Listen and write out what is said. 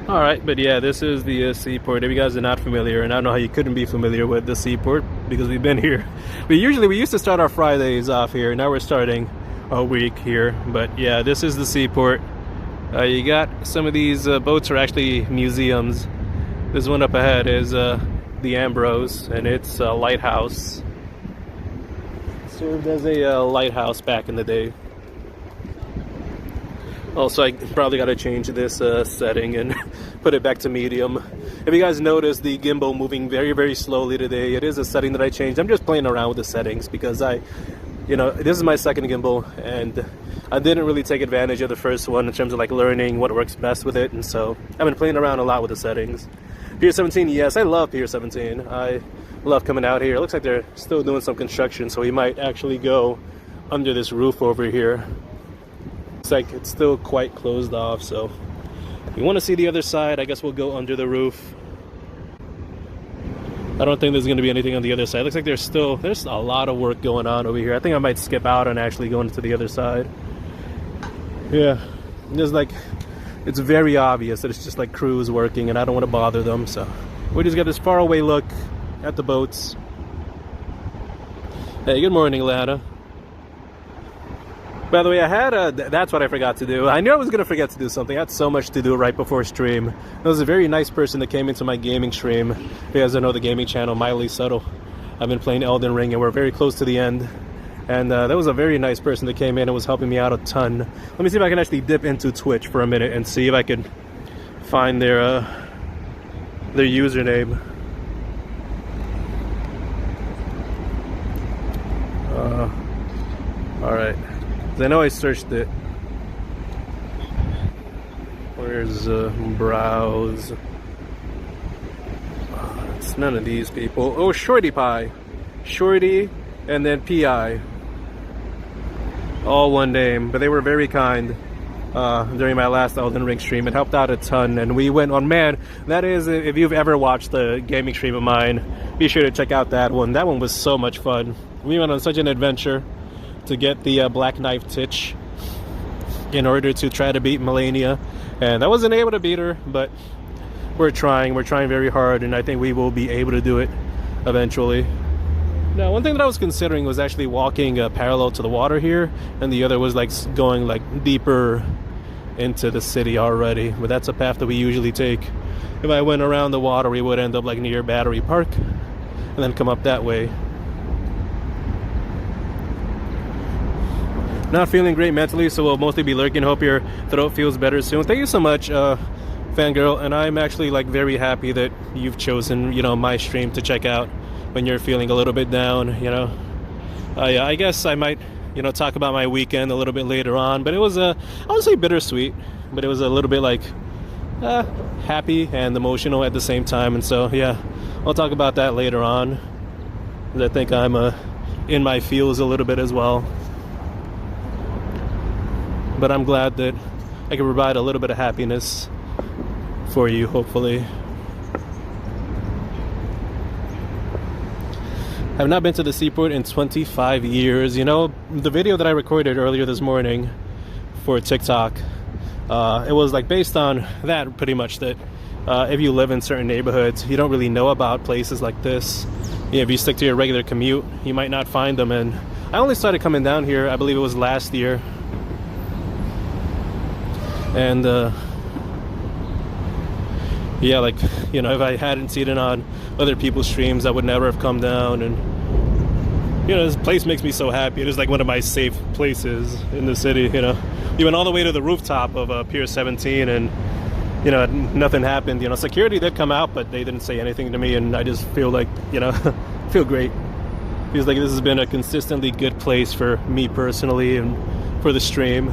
All right, but yeah, this is the seaport. If you guys are not familiar, and I don't know how you couldn't be familiar with the seaport because we've been here. We used to start our Fridays off here. Now we're starting a week here. But yeah, this is the seaport. You got some of these boats are actually museums. This one up ahead is the Ambrose, and it's a lighthouse. Served as a lighthouse back in the day. Also, I probably got to change this setting and put it back to medium. If you guys notice the gimbal moving very, very slowly today, it is a setting that I changed. I'm just playing around with the settings because this is my second gimbal and I didn't really take advantage of the first one in terms of like learning what works best with it. And so I've been playing around a lot with the settings. Pier 17, yes, I love Pier 17. I love coming out here. It looks like they're still doing some construction, so we might actually go under this roof over here. Looks like it's still quite closed off, so if you want to see the other side, I guess we'll go under the roof. I don't think there's going to be anything on the other side. Looks like there's a lot of work going on over here. I think I might skip out and actually go into the other side. Yeah, it's very obvious that it's just like crews working and I don't want to bother them, so we just got this far away look at the boats. Hey, good morning, Lana. By the way, that's what I forgot to do. I knew I was going to forget to do something. I had so much to do right before stream. There was a very nice person that came into my gaming stream. If you guys don't know the gaming channel, Miley Subtle. I've been playing Elden Ring and we're very close to the end. And there was a very nice person that came in and was helping me out a ton. Let me see if I can actually dip into Twitch for a minute and see if I can find their username. All right. I know I searched it. Where's browse? It's none of these people. Oh, Shorty Pie. Shorty and then PI. All one name, but they were very kind during my last Elden Ring stream. It helped out a ton, and we went on, man, that is, if you've ever watched the gaming stream of mine, be sure to check out that one. That one was so much fun. We went on such an adventure to get the Black Knife Titch in order to try to beat Melania, and I wasn't able to beat her, but we're trying very hard, and I think we will be able to do it eventually. Now, one thing that I was considering was actually walking parallel to the water here, and the other was like going like deeper into the city already, but that's a path that we usually take. If I went around the water, we would end up like near Battery Park and then come up that way. Not feeling great mentally, so we'll mostly be lurking. Hope your throat feels better soon. Thank you so much, Fangirl, and I'm actually like very happy that you've chosen, my stream to check out when you're feeling a little bit down. I guess I might, talk about my weekend a little bit later on, but it was I wouldn't say bittersweet, but it was a little bit like happy and emotional at the same time, and so yeah, I'll talk about that later on. I think I'm in my feels a little bit as well. But I'm glad that I can provide a little bit of happiness for you, hopefully. I've not been to the seaport in 25 years. The video that I recorded earlier this morning for TikTok, it was like based on that pretty much, that if you live in certain neighborhoods, you don't really know about places like this. If you stick to your regular commute, you might not find them. And I only started coming down here, I believe it was last year. And yeah, like, if I hadn't seen it on other people's streams, I would never have come down. And this place makes me so happy. It is like one of my safe places in the city. We went all the way to the rooftop of Pier 17 and nothing happened. Security did come out, but they didn't say anything to me, and I just feel like, feel great. Feels like this has been a consistently good place for me personally and for the stream.